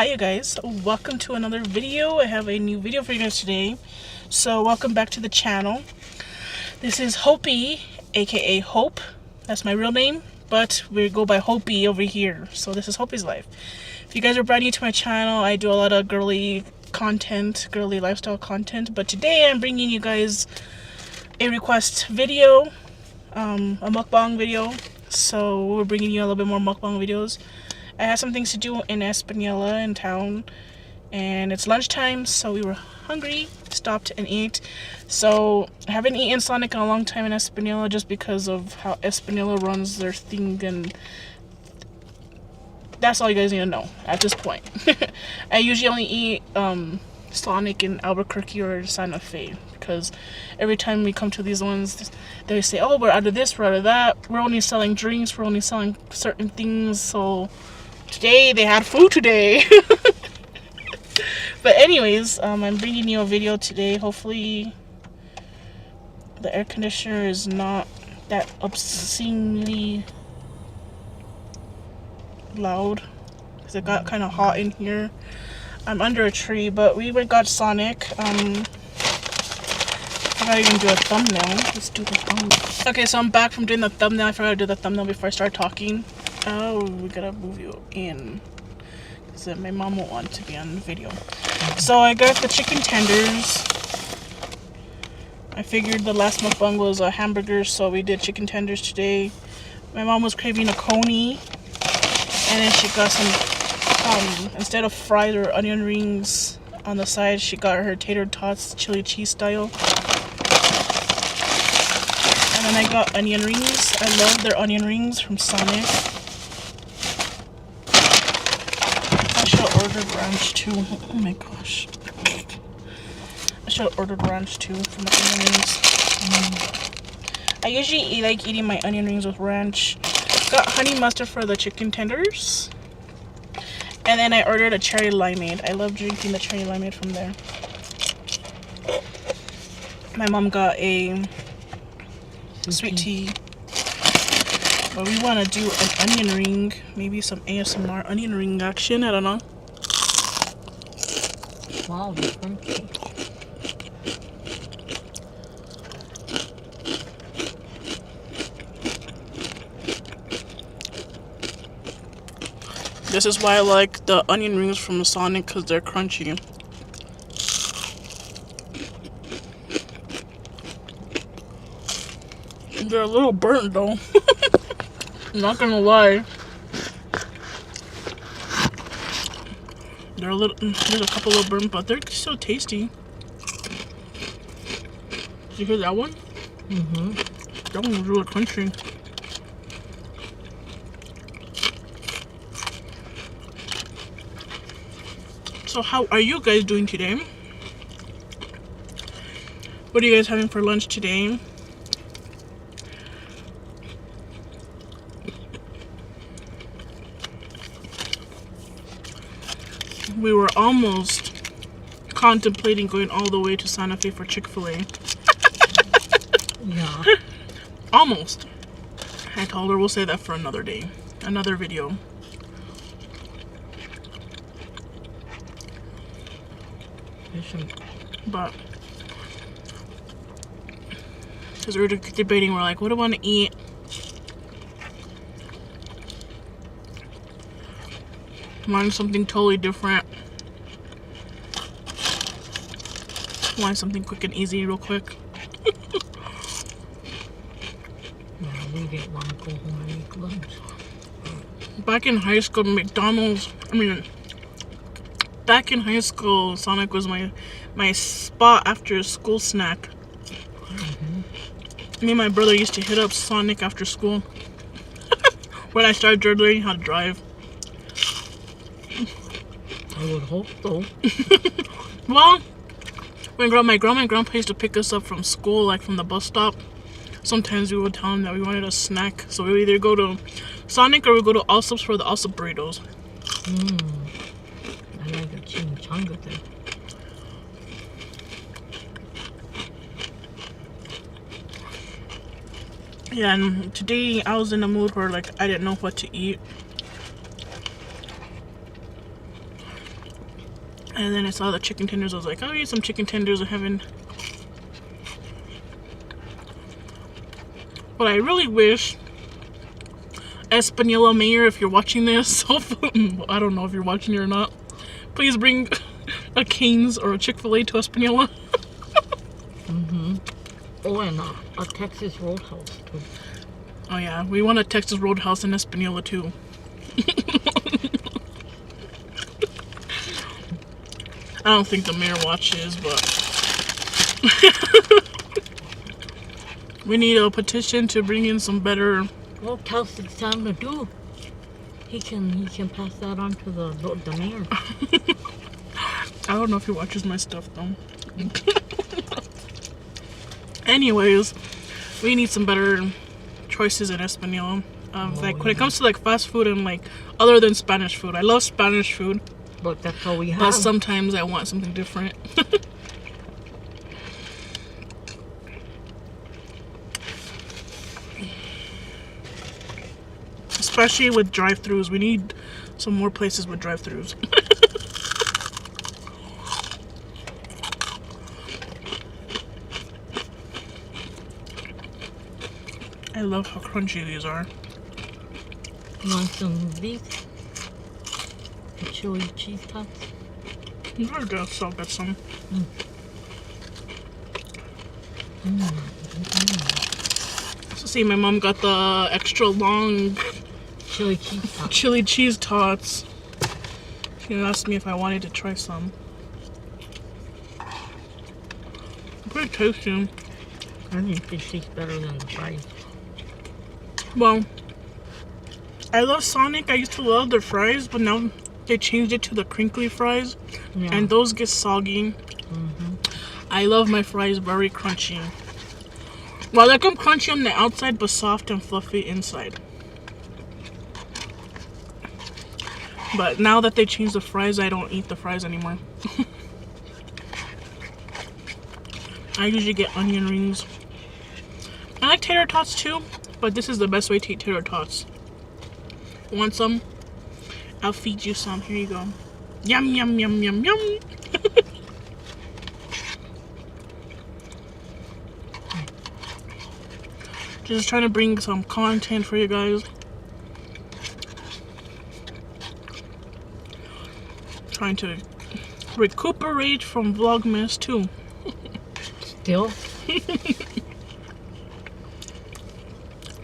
Hi you guys, welcome to another video. I have a new video for you guys today. So welcome back to the channel. This is Hopie, aka Hope. That's my real name, but we go by Hopie over here. So this is Hopie's life. If you guys are brand new to my channel, I do a lot of girly content, girly lifestyle content. But today I'm bringing you guys a request video, a mukbang video. So we're bringing you a little bit more mukbang videos. I had some things to do in Espanola in town, and it's lunchtime, so we were hungry, stopped and ate. So I haven't eaten Sonic in a long time in Espanola just because of how Espanola runs their thing, and that's all you guys need to know at this point. I usually only eat Sonic in Albuquerque or Santa Fe, because every time we come to these ones, they say, oh, we're out of this, we're out of that, we're only selling drinks, we're only selling certain things. So today they had food today. But anyways, I'm bringing you a video today. Hopefully the air conditioner is not that obscenely loud, because it got kind of hot in here. I'm under a tree, but we went got Sonic. I forgot to even do a thumbnail. Let's do the thumbnail. Okay, so I'm back from doing the thumbnail. I forgot to do the thumbnail before I start talking. Oh, we gotta move you in, because my mom won't want to be on the video. So I got the chicken tenders. I figured the last mukbang was a hamburger, so we did chicken tenders today. My mom was craving a coney, and then she got some, instead of fries or onion rings on the side, she got her tater tots chili cheese style. And then I got onion rings. I love their onion rings from Sonic. I should have ordered ranch too. Oh my gosh. I should have ordered ranch too for my onion rings. I usually like eating my onion rings with ranch. Got honey mustard for the chicken tenders. And then I ordered a cherry limeade. I love drinking the cherry limeade from there. My mom got a sweet tea. But we want to do an onion ring. Maybe some ASMR onion ring action. I don't know. Wow, that's crunchy. This is why I like the onion rings from Sonic, because they're crunchy. They're a little burnt though. I'm not gonna lie. They're a little, there's a couple of burnt, but they're still tasty. Did you hear that one? Mm-hmm. That one was really crunchy. So how are you guys doing today? What are you guys having for lunch today? We were almost contemplating going all the way to Santa Fe for Chick-fil-A. Yeah. Almost. I told her we'll say that for another day. Another video. But because we were debating, we're like, what do I want to eat? Want something totally different. Want something quick and easy real quick. Yeah, we didn't want to go home and make lunch. Back in high school, back in high school, Sonic was my spot after a school snack. Me and my brother used to hit up Sonic after school. When I started learning how to drive. I would hope so. Well, when my grandma and grandpa used to pick us up from school, like from the bus stop, sometimes we would tell them that we wanted a snack. So we would either go to Sonic or we go to Allsup's for the Allsup burritos. I like a chimichanga thing. Yeah, and today I was in a mood where like I didn't know what to eat. And then I saw the chicken tenders. I was like, I'll eat some chicken tenders. I haven't. But I really wish, Espanola Mayor, if you're watching this, I don't know if you're watching it or not, please bring a Cane's or a Chick-fil-A to Espanola. Oh, and a Texas Roadhouse too. Oh yeah, we want a Texas Roadhouse in Espanola too. I don't think the mayor watches, but we need a petition to bring in some better. Well, Claus it's time to do. He can pass that on to the mayor. I don't know if he watches my stuff though. Anyways, we need some better choices in Espanol. Like when it comes to like fast food and like other than Spanish food. I love Spanish food. But that's all we have. But sometimes I want something different. Especially with drive-thrus. We need some more places with drive-thrus. I love how crunchy these are. You want some of these? The chili cheese tots? I guess I'll get some. So see, my mom got the extra long chili cheese tots. Chili cheese tots. She asked me if I wanted to try some. Pretty tasty. I think they taste better than the fries. Well, I love Sonic. I used to love their fries, but now they changed it to the crinkly fries, and those get soggy. I love my fries very crunchy. Well, like I'm crunchy on the outside, but soft and fluffy inside. But now that they changed the fries, I don't eat the fries anymore. I usually get onion rings. I like tater tots too, but this is the best way to eat tater tots. Want some? I'll feed you some. Here you go. Yum, yum, yum, yum, yum. Just trying to bring some content for you guys. Trying to recuperate from Vlogmas too. Still?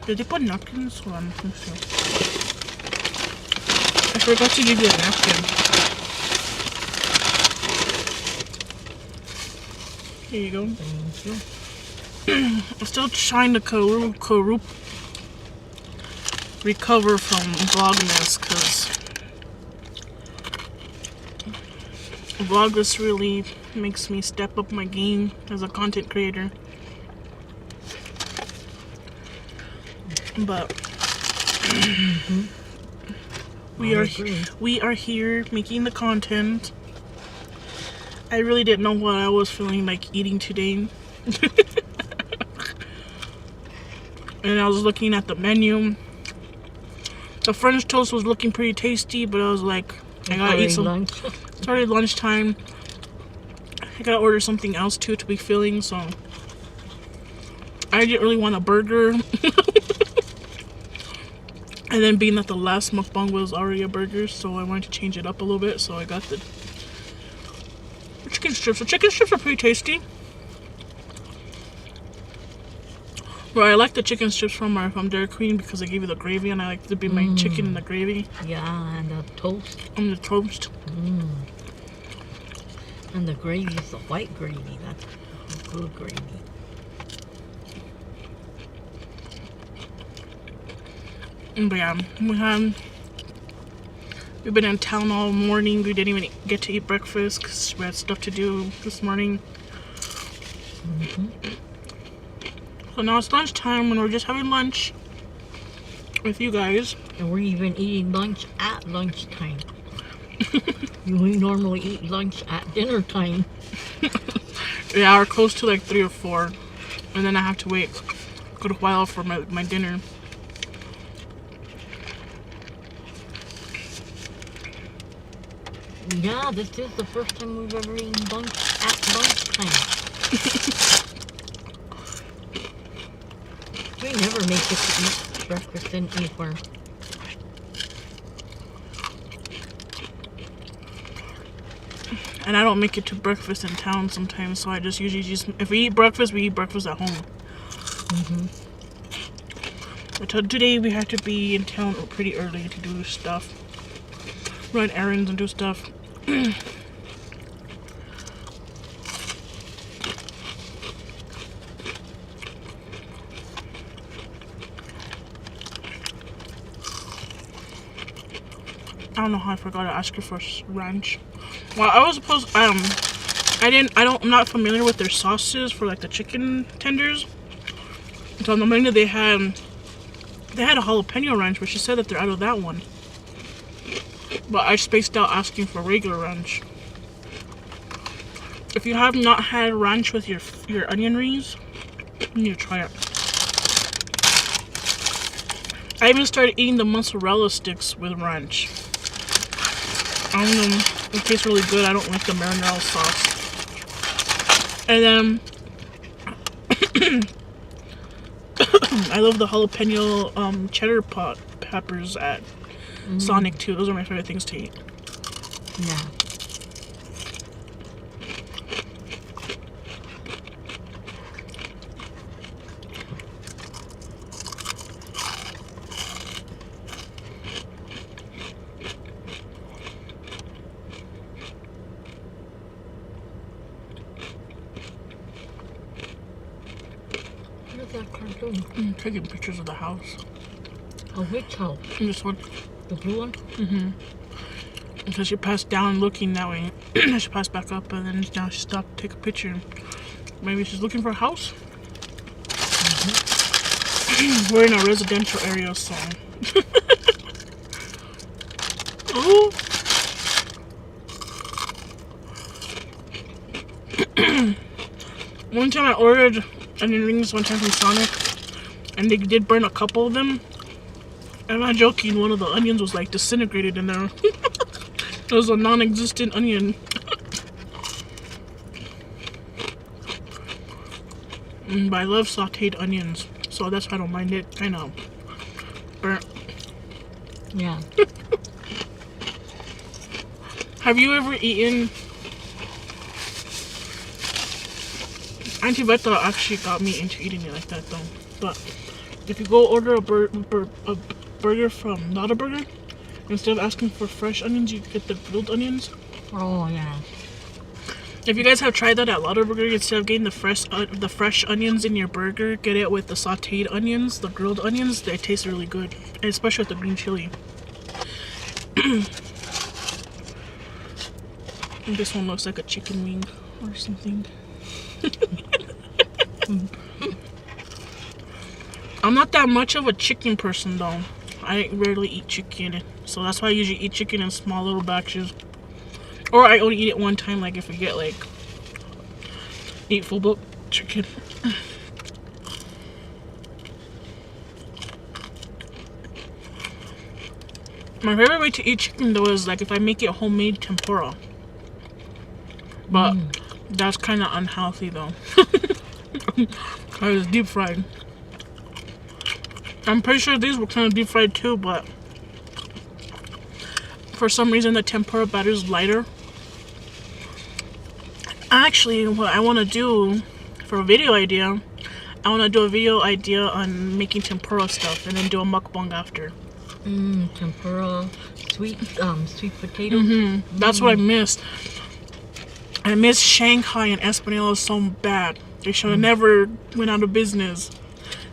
Did they put napkins? Hold on, let me see. I forgot to give you a napkin. Here you go. Thank you. I'm still trying to recover from Vlogmas because Vlogmas really makes me step up my game as a content creator. But we are here making the content. I really didn't know what I was feeling like eating today. And I was looking at the menu. The French toast was looking pretty tasty, but I was like, I gotta eat some lunch. It's already lunchtime. I gotta order something else too to be filling, so I didn't really want a burger. And then being that the last mukbang was already a burger, so I wanted to change it up a little bit, so I got the chicken strips. The chicken strips are pretty tasty. Well, I like the chicken strips from Dairy Queen because they give you the gravy, and I like to be my chicken in the gravy. Yeah, and the toast. And the toast. And the gravy is the white gravy. That's good gravy. But yeah, we've been in town all morning. We didn't even get to eat breakfast because we had stuff to do this morning. So now it's lunchtime and we're just having lunch with you guys. And we're even eating lunch at lunchtime. We normally eat lunch at dinner time. Yeah, we're close to like 3 or 4. And then I have to wait a good while for my dinner. Yeah, this is the first time we've ever eaten lunch at lunchtime. We never make it to eat breakfast anywhere. And I don't make it to breakfast in town sometimes, so I just usually if we eat breakfast at home. But today we have to be in town pretty early to do stuff. Run errands and do stuff. I don't know how I forgot to ask her for ranch. Well, I was supposed I'm not familiar with their sauces for like the chicken tenders. So on the menu they had a jalapeno ranch, but she said that they're out of that one. But I spaced out asking for regular ranch. If you have not had ranch with your onion rings, you need to try it. I even started eating the mozzarella sticks with ranch. I don't know, it tastes really good. I don't like the marinara sauce. And then I love the jalapeno cheddar pot peppers at Sonic too. Those are my favorite things to eat. Yeah. What's that cartoon? I'm taking pictures of the house. Oh, which house? This one. The blue one? And so she passed down looking that way. She passed back up and then now she stopped to take a picture. Maybe she's looking for a house? We're in a residential area, so. Oh! One time I ordered onion rings one time from Sonic, and they did burn a couple of them. I'm not joking, one of the onions was like disintegrated in there. It was a non-existent onion. But I love sauteed onions, so that's why I don't mind it kind of burnt. Yeah. Have you ever eaten... Auntie Beta actually got me into eating it like that though. But if you go order a burger from Not a Burger, instead of asking for fresh onions, you get the grilled onions. Oh, yeah. If you guys have tried that at Lotta Burger, instead of getting the fresh onions in your burger, get it with the sauteed onions, the grilled onions. They taste really good, and especially with the green chili. And this one looks like a chicken wing or something. I'm not that much of a chicken person though. I rarely eat chicken, so that's why I usually eat chicken in small little batches. Or I only eat it one time, like if we get like 8 full bulk chicken. My favorite way to eat chicken though is like if I make it homemade tempura. But that's kind of unhealthy though. Because it's deep fried. I'm pretty sure these were kind of deep fried too, but for some reason the tempura batter is lighter. Actually, what I want to do for a video idea, I want to do a video idea on making tempura stuff and then do a mukbang after. Tempura, sweet potato. That's what I missed. I miss Shanghai and Espanol so bad. They should have never went out of business.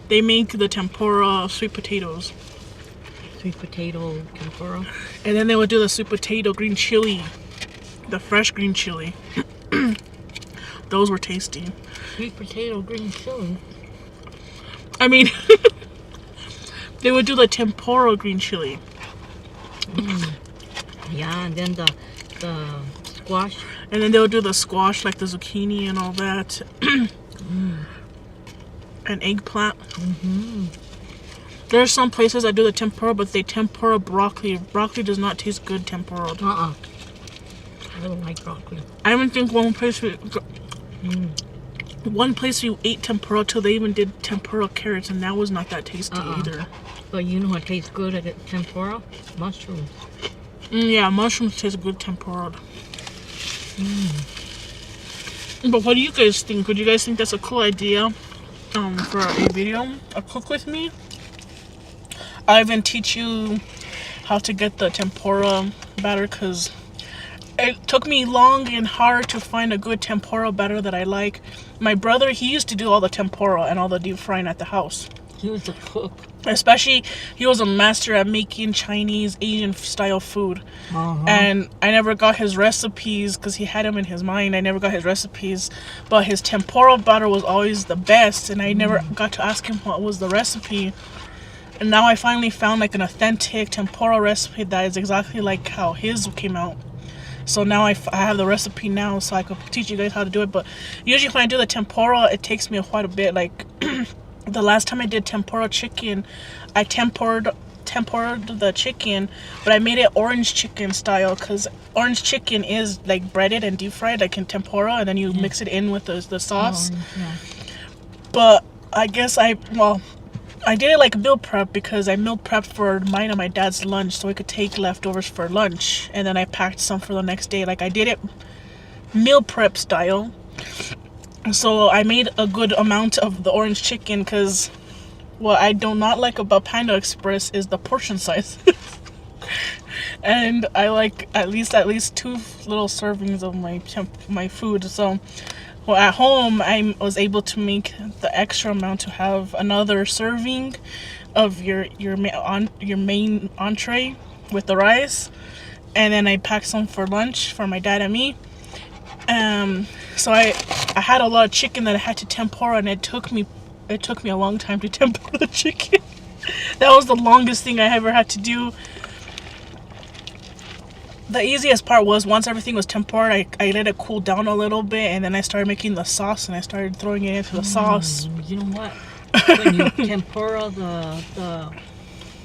They make the tempura sweet potatoes. Sweet potato tempura. And then they would do the sweet potato green chili. The fresh green chili. Those were tasty. Sweet potato green chili? I mean, they would do the tempura green chili. Yeah, and then the squash. And then they would do the squash, like the zucchini and all that. And eggplant. There are some places that do the tempura, but they tempura broccoli. Broccoli does not taste good tempura. I don't like broccoli. I even think one place we ate tempura till they even did tempura carrots, and that was not that tasty either. But you know what tastes good at it? Tempura? Mushrooms. Yeah, mushrooms taste good tempura. But what do you guys think? Would you guys think that's a cool idea for a video? A cook with me? I even teach you how to get the tempura batter, because it took me long and hard to find a good tempura batter that I like. My brother, he used to do all the tempura and all the deep frying at the house. He was a cook. Especially, he was a master at making Chinese, Asian style food. And I never got his recipes because he had them in his mind. I never got his recipes. But his tempura batter was always the best. And I never got to ask him what was the recipe. And now I finally found like an authentic tempura recipe that is exactly like how his came out. So now I have the recipe now, so I could teach you guys how to do it. But usually when I do the tempura, it takes me quite a bit. Like the last time I did tempura chicken, I tempered the chicken, but I made it orange chicken style, because orange chicken is like breaded and deep fried like in tempura, and then you mix it in with the sauce. But I guess I did it like meal prep, because I meal prepped for mine and my dad's lunch so we could take leftovers for lunch, and then I packed some for the next day. Like I did it meal prep style. So I made a good amount of the orange chicken, because what I do not like about Panda Express is the portion size. And I like at least 2 little servings of my food. So well, at home I was able to make the extra amount to have another serving of your main entree with the rice, and then I packed some for lunch for my dad and me. So I had a lot of chicken that I had to tempura, and it took me a long time to tempura the chicken. That was the longest thing I ever had to do. The easiest part was once everything was tempura, I let it cool down a little bit, and then I started making the sauce, and I started throwing it into the sauce. You know what? When you tempura the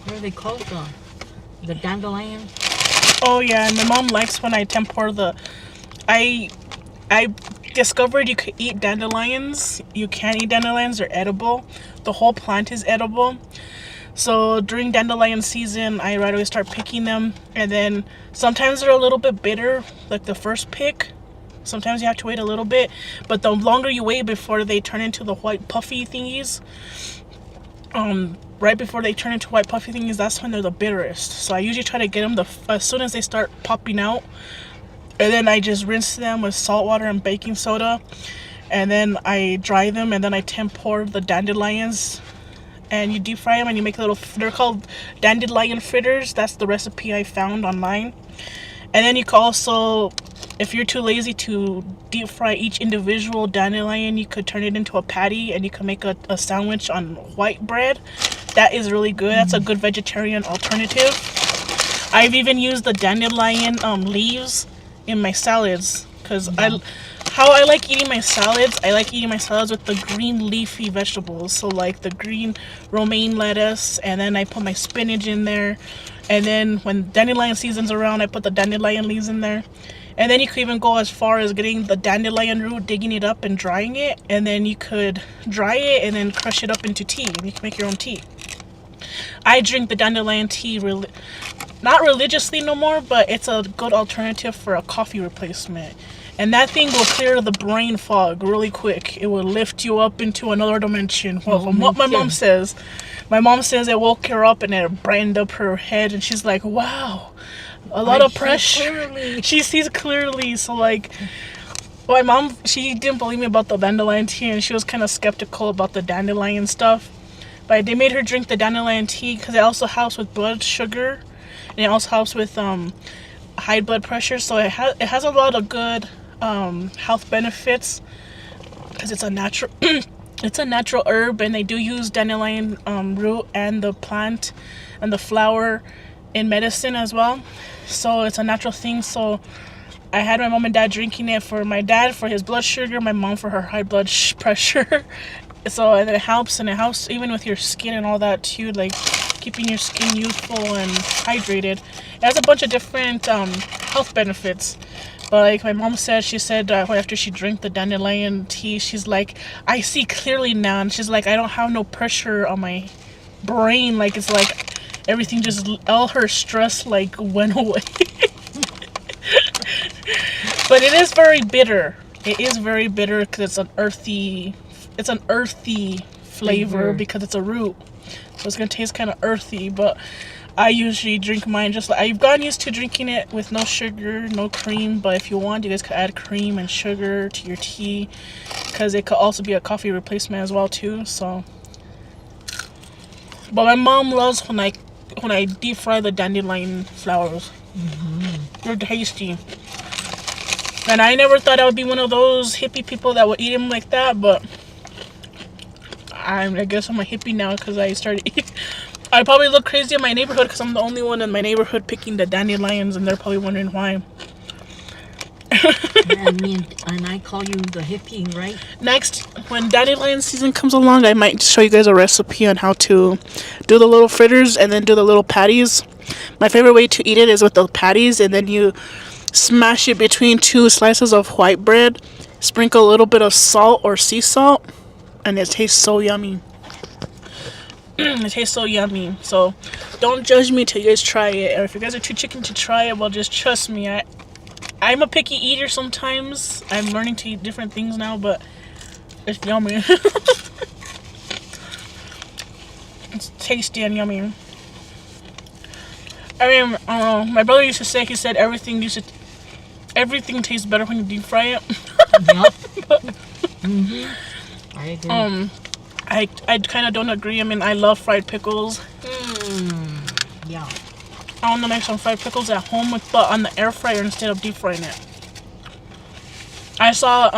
what are they called? The dandelion? Oh yeah, and my mom likes when I tempura I discovered you could eat dandelions. You can eat dandelions, they're edible. The whole plant is edible. So during dandelion season, I right away start picking them, and then sometimes they're a little bit bitter, like the first pick. Sometimes you have to wait a little bit, but the longer you wait before they turn into the white puffy thingies, right before they turn into white puffy thingies, that's when they're the bitterest. So I usually try to get them as soon as they start popping out. And then I just rinse them with salt water and baking soda, and then I dry them, and then I tempura the dandelions, and you deep fry them, and you make they're called dandelion fritters. That's the recipe I found online. And then you can also, if you're too lazy to deep fry each individual dandelion, you could turn it into a patty, and you can make a sandwich on white bread. That is really good. That's a good vegetarian alternative. I've even used the dandelion leaves in my salads, because how I like eating my salads, I like eating my salads with the green leafy vegetables. So like the green romaine lettuce, and then I put my spinach in there, and then when dandelion season's around, I put the dandelion leaves in there. And then you could even go as far as getting the dandelion root, digging it up and drying it, and then you could dry it and then crush it up into tea, and you can make your own tea. I drink the dandelion tea not religiously no more, but it's a good alternative for a coffee replacement. And that thing will clear the brain fog really quick. It will lift you up into another dimension. Well, from what my mom says. My mom says it woke her up and it brightened up her head, and she's like, wow, a lot of pressure. She sees clearly. So like, my mom, she didn't believe me about the dandelion tea, and she was kind of skeptical about the dandelion stuff. But they made her drink the dandelion tea because it also helps with blood sugar, and it also helps with high blood pressure. So it has a lot of good health benefits, because it's a natural it's a natural herb, and they do use dandelion root and the plant and the flower in medicine as well. So it's a natural thing. So I had my mom and dad drinking it, for my dad for his blood sugar, my mom for her high blood pressure. So and it helps even with your skin and all that too, like keeping your skin youthful and hydrated. It has a bunch of different health benefits. But like my mom said, she said after she drank the dandelion tea, she's like, I see clearly now. And she's like, I don't have no pressure on my brain. Like, it's like everything just, all her stress like went away. But it is very bitter. It is very bitter because it's an earthy flavor because it's a root. So it's gonna taste kind of earthy, but I usually drink mine just like, I've gotten used to drinking it with no sugar, no cream, but if you want, you guys could add cream and sugar to your tea because it could also be a coffee replacement as well too. So, but my mom loves when I deep fry the dandelion flowers. They're tasty. And I never thought I would be one of those hippie people that would eat them like that, but I guess I'm a hippie now because I started eating. I probably look crazy in my neighborhood because I'm the only one in my neighborhood picking the dandelions, and they're probably wondering why. And I call you the hippie, right? Next, when dandelion season comes along, I might show you guys a recipe on how to do the little fritters and then do the little patties. My favorite way to eat it is with the patties, and then you smash it between 2 slices of white bread, sprinkle a little bit of salt or sea salt, and it tastes so yummy. It tastes so yummy. So don't judge me till you guys try it, or if you guys are too chicken to try it, well, just trust me. I'm a picky eater sometimes. I'm learning to eat different things now, but it's yummy. It's tasty and yummy. I mean, I don't know. My brother used to say, he said everything tastes better when you deep fry it. Yep. I agree. I kind of don't agree. I mean, I love fried pickles. Yeah. I want to make some fried pickles at home but on the air fryer instead of deep frying it. I saw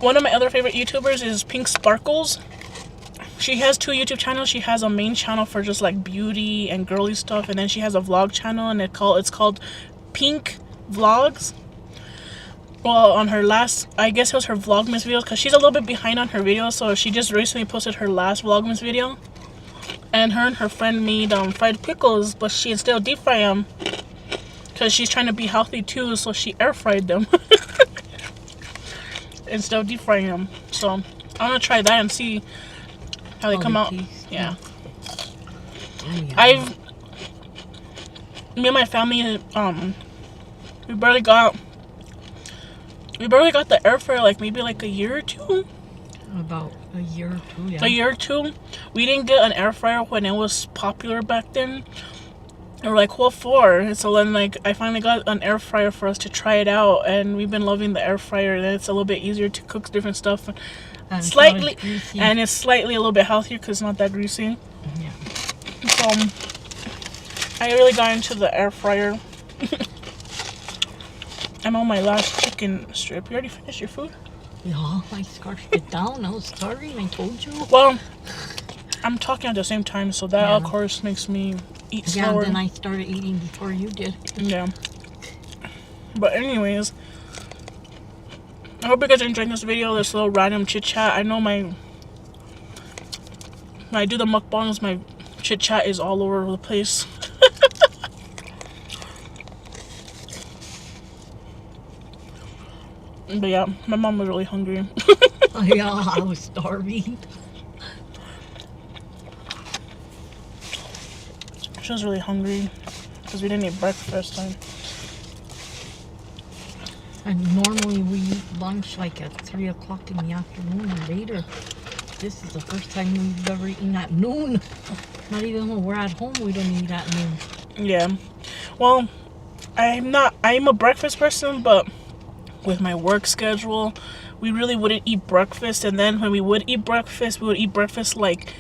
one of my other favorite YouTubers is Pink Sparkles. She has 2 YouTube channels. She has a main channel for just like beauty and girly stuff, and then she has a vlog channel, and it's called Pink Vlogs. Well, on her last, I guess it was her Vlogmas videos, because she's a little bit behind on her videos, so she just recently posted her last Vlogmas video. And her friend made fried pickles, but she instead of deep fry them, because she's trying to be healthy too, so she air fried them. Instead of deep frying them. So, I'm going to try that and see how they come out. Taste. Yeah. Oh, yeah. Me and my family, we barely got the air fryer like maybe like a year or 2. About a year or 2, yeah. A year or 2. We didn't get an air fryer when it was popular back then. And we're like, what for? And so then like I finally got an air fryer for us to try it out, and we've been loving the air fryer. And it's a little bit easier to cook different stuff. And slightly, and it's slightly a little bit healthier because it's not that greasy. Yeah. So I really got into the air fryer. I'm on my last chicken strip. You already finished your food? Yeah, I scarfed it down. I was starving, I told you. Well, I'm talking at the same time, so that of course makes me eat slower. Yeah, then I started eating before you did. Yeah. But anyways, I hope you guys are enjoying this video, this little random chit chat. I know when I do the mukbangs, my chit chat is all over the place. But yeah, my mom was really hungry. Yeah, I was starving. She was really hungry because we didn't eat breakfast. And normally we eat lunch like at 3 o'clock in the afternoon or later. This is the first time we've ever eaten at noon. Not even when we're at home, we don't eat at noon. Yeah. Well, I'm a breakfast person, but with my work schedule, we really wouldn't eat breakfast. And then when we would eat breakfast, we would eat breakfast like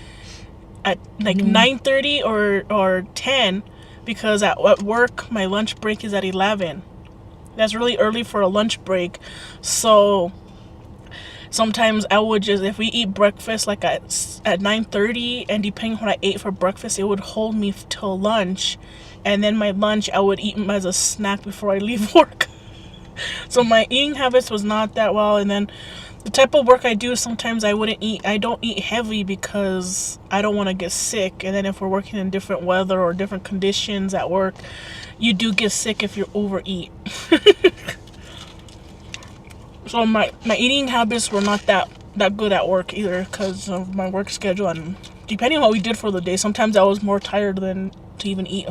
at like 9:30 or 10, because at work my lunch break is at 11. That's really early for a lunch break. So sometimes I would just, if we eat breakfast like at 9:30, and depending on what I ate for breakfast, it would hold me till lunch, and then my lunch I would eat as a snack before I leave work. So my eating habits was not that well. And then the type of work I do, sometimes I don't eat heavy because I don't want to get sick. And then if we're working in different weather or different conditions at work, you do get sick if you overeat. So my eating habits were not that good at work either, because of my work schedule, and depending on what we did for the day, sometimes I was more tired than to even eat.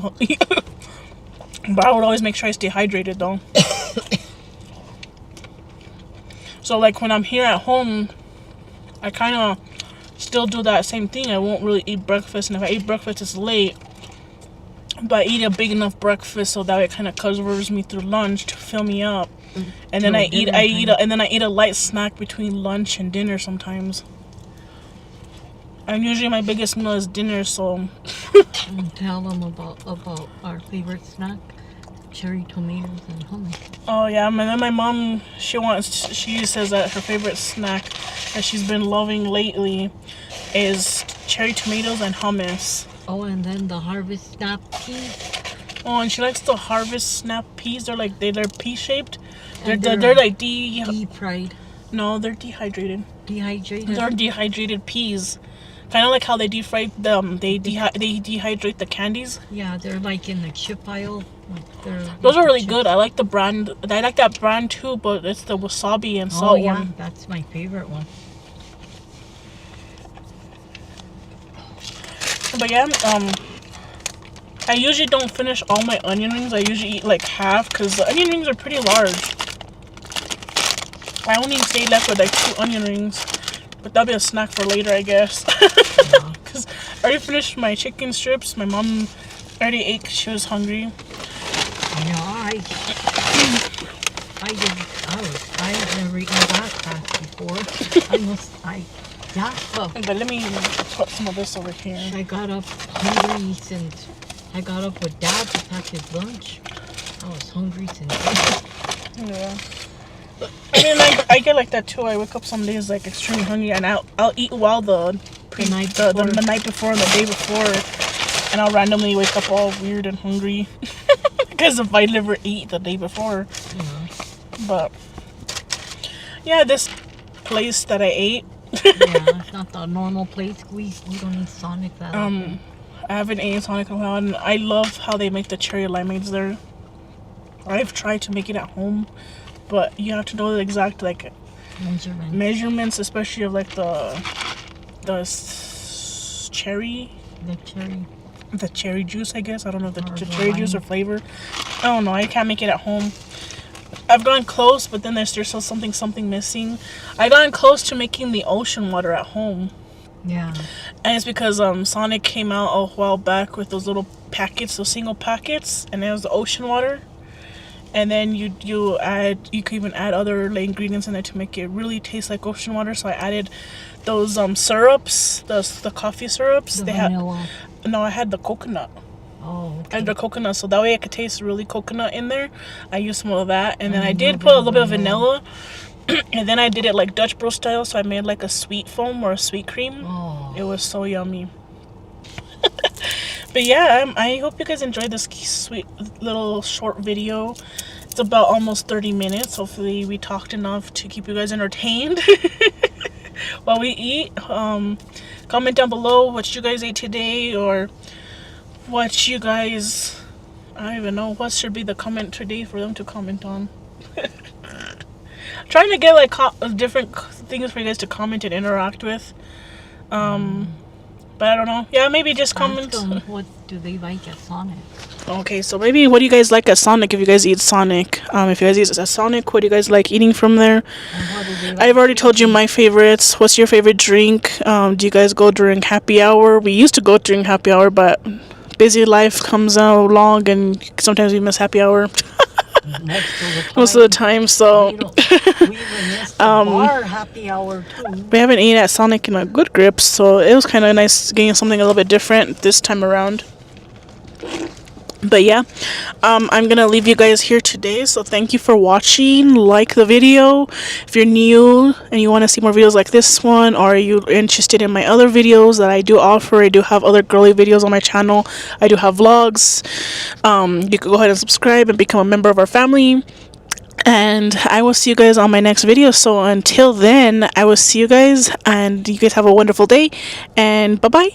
But I would always make sure I stay hydrated though. So like when I'm here at home, I kind of still do that same thing. I won't really eat breakfast, and if I eat breakfast, it's late. But I eat a big enough breakfast so that it kind of covers me through lunch to fill me up. And then I eat a light snack between lunch and dinner sometimes. And usually my biggest meal is dinner, so. Tell them about our favorite snack, cherry tomatoes and hummus. Oh yeah, and then my mom, she says that her favorite snack that she's been loving lately is cherry tomatoes and hummus. Oh, and then the harvest snap peas. Oh, and she likes the harvest snap peas. They're like they're pea shaped. They're like deep fried. No, they're dehydrated. Dehydrated. They're dehydrated peas. Kind of like how they deep fry them. They dehydrate the candies. Yeah, they're like in the chip aisle. Those are really good. I like the brand. I like that brand too, but it's the wasabi and salt yeah, one. That's my favorite one. But yeah, I usually don't finish all my onion rings. I usually eat like half because the onion rings are pretty large. I only stay left with like 2 onion rings, but that'll be a snack for later, I guess. Because I already finished my chicken strips. My mom already ate 'cause she was hungry. Yeah, I've never eaten that fast before. But let me put some of this over here. I got up hungry since I got up with Dad to pack his lunch. I was hungry since. Yeah. I mean, I get like that too. I wake up some days like extremely hungry, and I'll eat while the night before and the day before, and I'll randomly wake up all weird and hungry because if I never eat the day before. But yeah, this place that I ate. Yeah, it's not the normal place. We don't eat Sonic that often. I haven't eaten Sonic in a while, and I love how they make the cherry limeades there. I've tried to make it at home, but you have to know the exact like measurements, especially of like the cherry juice, I guess. I don't know if the cherry juice or flavor. I don't know. I can't make it at home. I've gone close, but then there's still something missing. I gotten close to making the ocean water at home. Yeah. And it's because Sonic came out a while back with those little packets, those single packets, and it was the ocean water. And then you can even add other ingredients in there to make it really taste like ocean water. So I added those syrups, the coffee syrups. Vanilla. No, I had the coconut. Oh, okay. I had the coconut, so that way I could taste really coconut in there. I used some of that, and then I did put a little bit of vanilla. And then I did it like Dutch bro style, so I made like a sweet foam or a sweet cream. Oh. It was so yummy. But yeah, I hope you guys enjoyed this sweet little short video. It's about almost 30 minutes. Hopefully we talked enough to keep you guys entertained while we eat. Comment down below what you guys ate today, or what you guys, I don't even know what should be the comment today for them to comment on. Trying to get like different things for you guys to comment and interact with. But I don't know. Yeah, maybe just comment. What do they like at Sonic? Okay, so maybe what do you guys like at Sonic if you guys eat Sonic? If you guys eat at Sonic, what do you guys like eating from there? I've already told you my favorites. What's your favorite drink? Do you guys go during happy hour? We used to go during happy hour, but busy life comes along and sometimes we miss happy hour. Most of the time, so we missed our happy hour too. We haven't eaten at Sonic in a good grip, so it was kind of nice getting something a little bit different this time around. But yeah, I'm gonna leave you guys here today, so thank you for watching. Like the video if you're new and you want to see more videos like this one, or are you interested in my other videos that I do offer. I do have other girly videos on my channel. I do have vlogs. You can go ahead and subscribe and become a member of our family, and I will see you guys on my next video. So until then, I will see you guys, and you guys have a wonderful day, and bye bye.